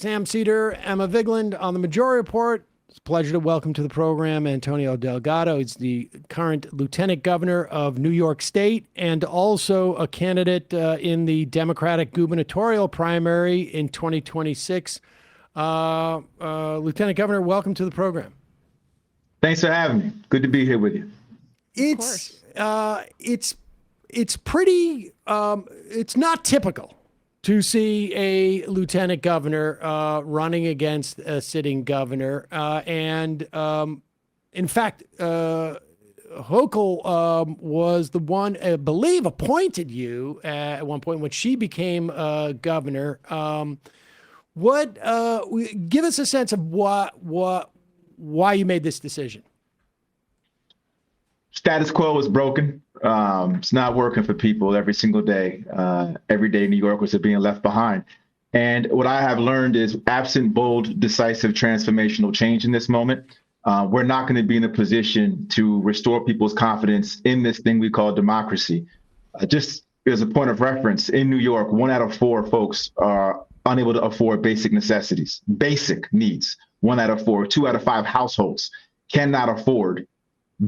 Sam Seder, Emma Vigland on the Majority Report. It's a pleasure to welcome to the program Antonio Delgado. He's the current Lieutenant Governor of New York State and also a candidate in the Democratic gubernatorial primary in 2026. Lieutenant Governor, welcome to the program. Thanks for having me. Good to be here with you. It's pretty. It's not typical to see a lieutenant governor running against a sitting governor. And in fact, Hochul was the one, I believe, appointed you at one point when she became governor. Give us a sense of why you made this decision. Status quo is broken. It's not working for people every single day. Every day New Yorkers are being left behind. And what I have learned is absent bold, decisive, transformational change in this moment, we're not going to be in a position to restore people's confidence in this thing we call democracy. Just as a point of reference, in New York, 1 out of 4 folks are unable to afford basic necessities, basic needs. 1 out of 4, 2 out of 5 households cannot afford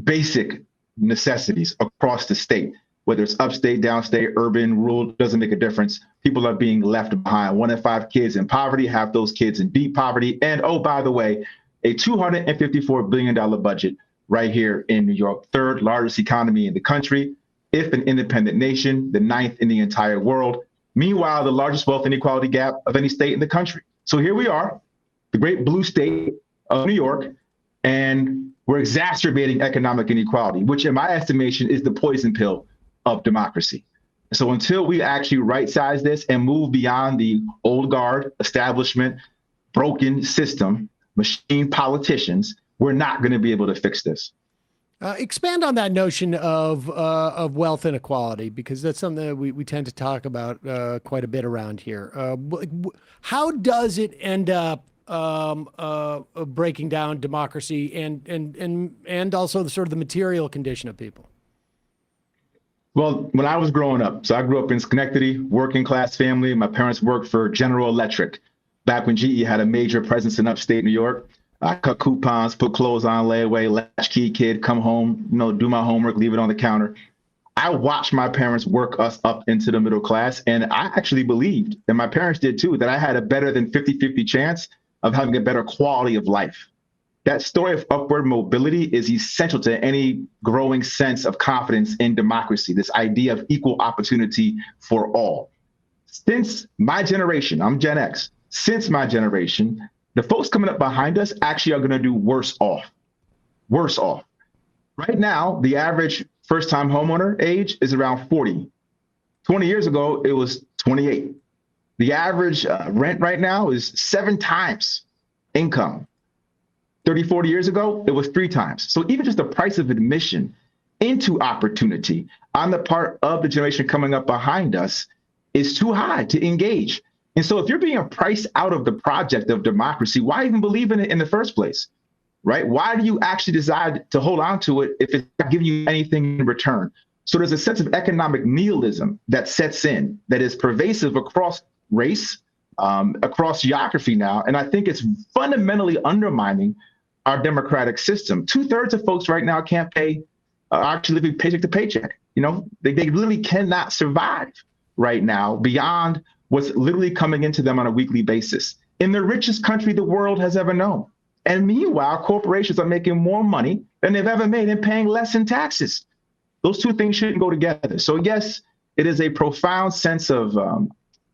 basic necessities across the state, whether it's upstate, downstate, urban, rural, doesn't make a difference. People are being left behind. 1 in 5 kids in poverty, half those kids in deep poverty. And oh, by the way, a $254 billion budget right here in New York, third largest economy in the country, if an independent nation, the 9th in the entire world. Meanwhile, the largest wealth inequality gap of any state in the country. So here we are, the great blue state of New York, and we're exacerbating economic inequality, which in my estimation is the poison pill of democracy. So until we actually right-size this and move beyond the old guard, establishment, broken system, machine politicians, we're not going to be able to fix this. Expand on that notion of wealth inequality, because that's something that we tend to talk about quite a bit around here. How does it end up breaking down democracy and also the sort of the material condition of people? Well, when I was growing up, so I grew up in Schenectady, working class family. My parents worked for General Electric back when GE had a major presence in upstate New York. I cut coupons, put clothes on layaway, latchkey kid, come home, do my homework, leave it on the counter. I watched my parents work us up into the middle class. And I actually believed, and my parents did too, that I had a better than 50-50 chance of having a better quality of life. That story of upward mobility is essential to any growing sense of confidence in democracy, this idea of equal opportunity for all. Since my generation, I'm Gen X, since my generation, the folks coming up behind us actually are going to do worse off. Right now, the average first-time homeowner age is around 40. 20 years ago, it was 28. The average rent right now is 7 times income. 30, 40 years ago, it was 3 times. So even just the price of admission into opportunity on the part of the generation coming up behind us is too high to engage. And so if you're being priced out of the project of democracy, why even believe in it in the first place, right? Why do you actually decide to hold on to it if it's not giving you anything in return? So there's a sense of economic nihilism that sets in that is pervasive across race, across geography now. And I think it's fundamentally undermining our democratic system. 2/3 of folks right now can't pay, actually living paycheck to paycheck. They literally cannot survive right now beyond what's literally coming into them on a weekly basis in the richest country the world has ever known. And meanwhile, corporations are making more money than they've ever made and paying less in taxes. Those two things shouldn't go together. So yes, it is a profound sense of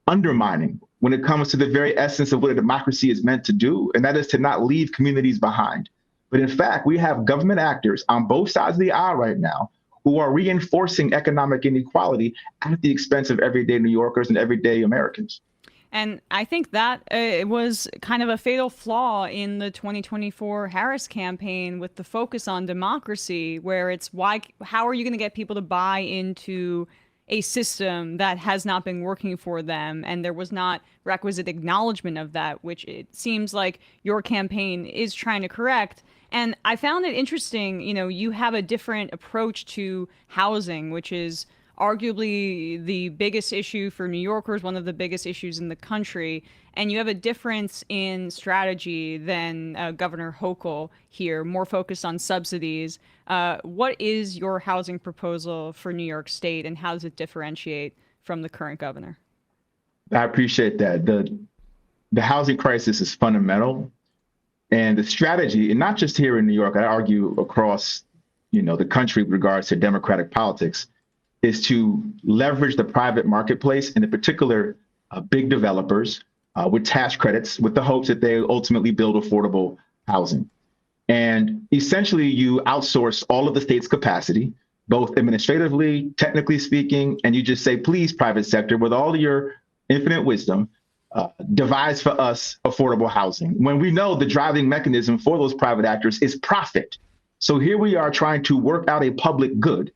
undermining when it comes to the very essence of what a democracy is meant to do, and that is to not leave communities behind. But in fact, we have government actors on both sides of the aisle right now who are reinforcing economic inequality at the expense of everyday New Yorkers and everyday Americans. And I think that it was kind of a fatal flaw in the 2024 Harris campaign with the focus on democracy, where it's how are you going to get people to buy into a system that has not been working for them? And there was not requisite acknowledgement of that, which it seems like your campaign is trying to correct. And I found it interesting, you have a different approach to housing, which is arguably the biggest issue for New Yorkers, one of the biggest issues in the country, and you have a difference in strategy than Governor Hochul here, more focused on subsidies. What is your housing proposal for New York State, and how does it differentiate from the current governor? I appreciate that. The housing crisis is fundamental, and the strategy, and not just here in New York, I argue across, the country with regards to democratic politics, is to leverage the private marketplace, and in particular, big developers with tax credits, with the hopes that they ultimately build affordable housing. And essentially, you outsource all of the state's capacity, both administratively, technically speaking, and you just say, please, private sector, with all your infinite wisdom, devise for us affordable housing, when we know the driving mechanism for those private actors is profit. So here we are trying to work out a public good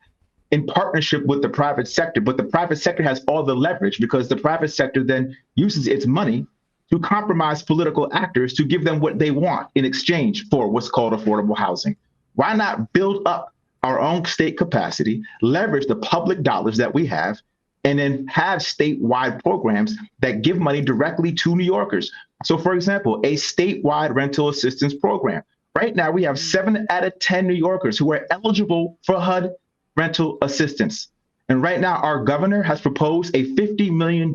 in partnership with the private sector, but the private sector has all the leverage because the private sector then uses its money to compromise political actors to give them what they want in exchange for what's called affordable housing. Why not build up our own state capacity, leverage the public dollars that we have, and then have statewide programs that give money directly to New Yorkers? So, for example, a statewide rental assistance program. Right now, we have 7 out of 10 New Yorkers who are eligible for HUD rental assistance. And right now, our governor has proposed a $50 million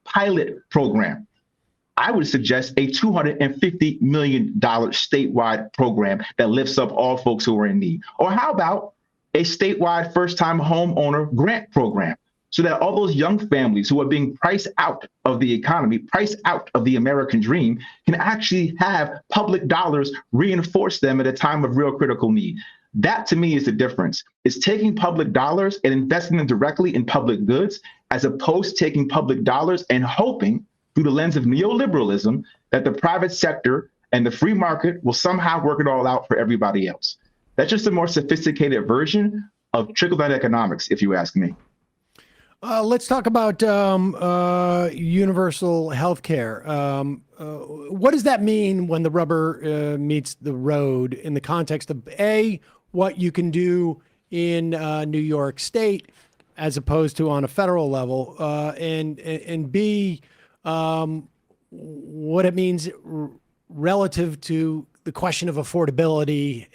pilot program. I would suggest a $250 million statewide program that lifts up all folks who are in need. Or how about a statewide first-time homeowner grant program, so that all those young families who are being priced out of the economy, priced out of the American dream, can actually have public dollars reinforce them at a time of real critical need. That, to me, is the difference. It's taking public dollars and investing them directly in public goods, as opposed to taking public dollars and hoping through the lens of neoliberalism that the private sector and the free market will somehow work it all out for everybody else. That's just a more sophisticated version of trickle-down economics, if you ask me. Let's talk about universal health care. What does that mean when the rubber meets the road in the context of A, what you can do in New York State as opposed to on a federal level, and B, what it means relative to the question of affordability?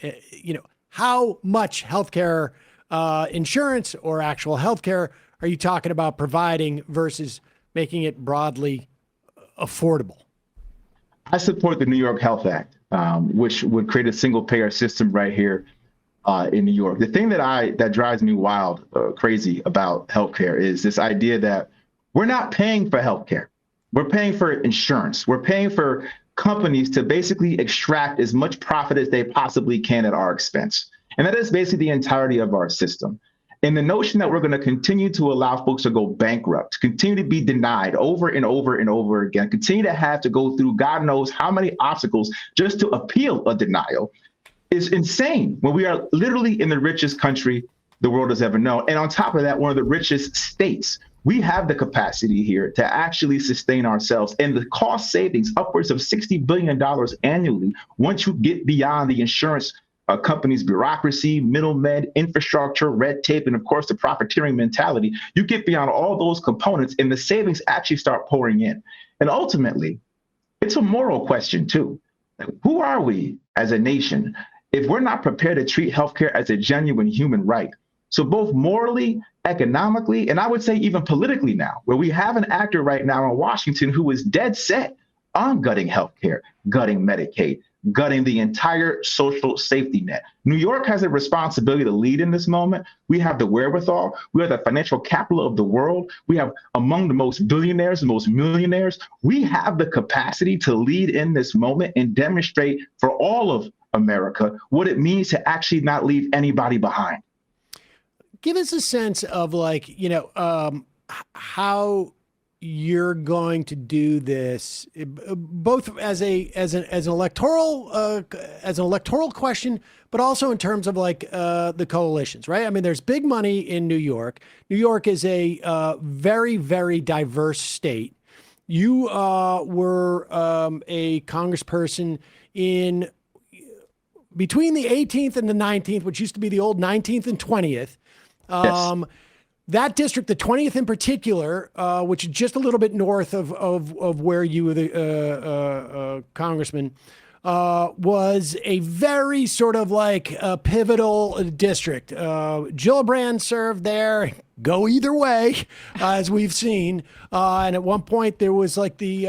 How much healthcare insurance or actual healthcare are you talking about providing versus making it broadly affordable? I support the New York Health Act, which would create a single payer system right here in New York. The thing that drives me wild, crazy about healthcare is this idea that we're not paying for healthcare. We're paying for insurance. We're paying for companies to basically extract as much profit as they possibly can at our expense. And that is basically the entirety of our system. And the notion that we're going to continue to allow folks to go bankrupt, continue to be denied over and over and over again, continue to have to go through God knows how many obstacles just to appeal a denial is insane, when we are literally in the richest country the world has ever known. And on top of that, one of the richest states. We have the capacity here to actually sustain ourselves, and the cost savings upwards of $60 billion annually once you get beyond the insurance companies' bureaucracy, middlemen, infrastructure, red tape, and of course the profiteering mentality. You get beyond all those components and the savings actually start pouring in. And ultimately, it's a moral question too. Who are we as a nation if we're not prepared to treat healthcare as a genuine human right? So both morally, economically, and I would say even politically now, where we have an actor right now in Washington who is dead set on gutting healthcare, gutting Medicaid, gutting the entire social safety net. New York has a responsibility to lead in this moment. We have the wherewithal. We are the financial capital of the world. We have among the most billionaires, the most millionaires. We have the capacity to lead in this moment and demonstrate for all of America what it means to actually not leave anybody behind. Give us a sense of how you're going to do this, both as an electoral question, but also in terms of the coalitions, right? I mean, there's big money in New York. New York is a very, very diverse state. You were a congressperson in between the 18th and the 19th, which used to be the old 19th and 20th. Yes. that district, the 20th in particular, which is just a little bit north of where you were the congressman, was a very sort of like a pivotal district. Gillibrand served there. Go either way, as we've seen. And at one point, there was like the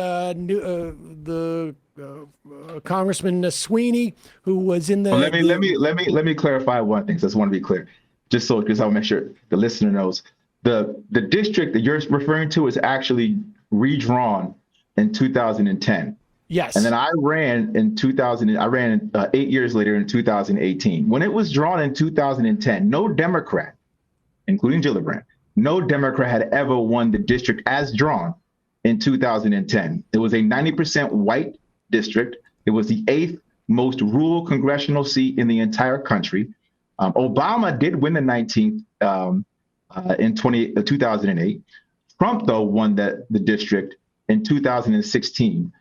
Congressman Sweeney, who was in the. Well, let me clarify one thing. So I just want to be clear, just so because I'll make sure the listener knows the district that you're referring to is actually redrawn in 2010. Yes. And then I ran in 2000. I ran 8 years later in 2018. When it was drawn in 2010, no Democrat, including Gillibrand, no Democrat had ever won the district as drawn in 2010. It was a 90% white district. It was the 8th most rural congressional seat in the entire country. Obama did win the 19th in 2008. Trump, though, won the district in 2016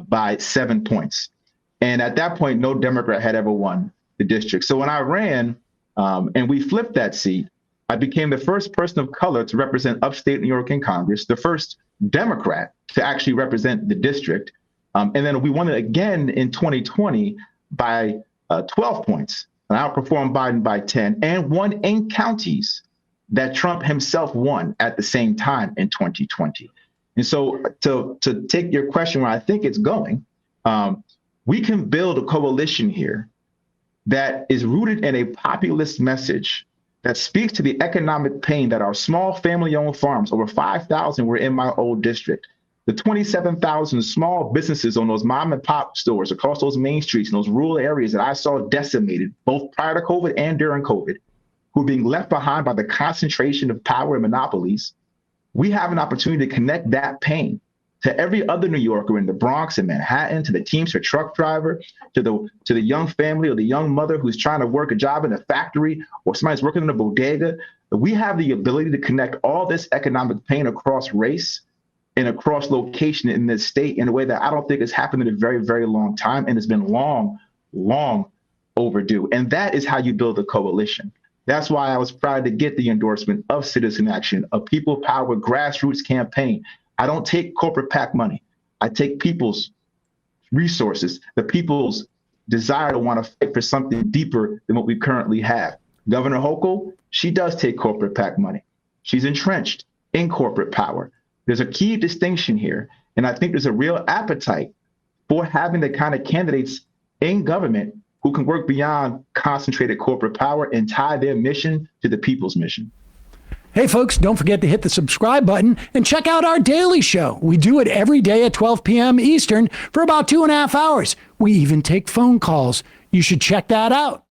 by 7 points. And at that point, no Democrat had ever won the district. So when I ran and we flipped that seat, I became the first person of color to represent upstate New York in Congress, the first Democrat to actually represent the district. And then we won it again in 2020 by 12 points. And I outperformed Biden by 10 and won in counties that Trump himself won at the same time in 2020. And so to take your question where I think it's going, we can build a coalition here that is rooted in a populist message that speaks to the economic pain that our small family-owned farms, over 5,000 were in my old district, the 27,000 small businesses on those mom and pop stores across those main streets in those rural areas that I saw decimated both prior to COVID and during COVID, who are being left behind by the concentration of power and monopolies. We have an opportunity to connect that pain to every other New Yorker in the Bronx and Manhattan, to the Teamster truck driver, to the young family or the young mother who's trying to work a job in a factory or somebody's working in a bodega. We have the ability to connect all this economic pain across race and across location in this state in a way that I don't think has happened in a very, very long time. And it's been long, long overdue. And that is how you build a coalition. That's why I was proud to get the endorsement of Citizen Action, a people power grassroots campaign. I don't take corporate PAC money. I take people's resources, the people's desire to want to fight for something deeper than what we currently have. Governor Hochul, she does take corporate PAC money. She's entrenched in corporate power. There's a key distinction here. And I think there's a real appetite for having the kind of candidates in government who can work beyond concentrated corporate power and tie their mission to the people's mission. Hey, folks, don't forget to hit the subscribe button and check out our daily show. We do it every day at 12 p.m. Eastern for about 2.5 hours. We even take phone calls. You should check that out.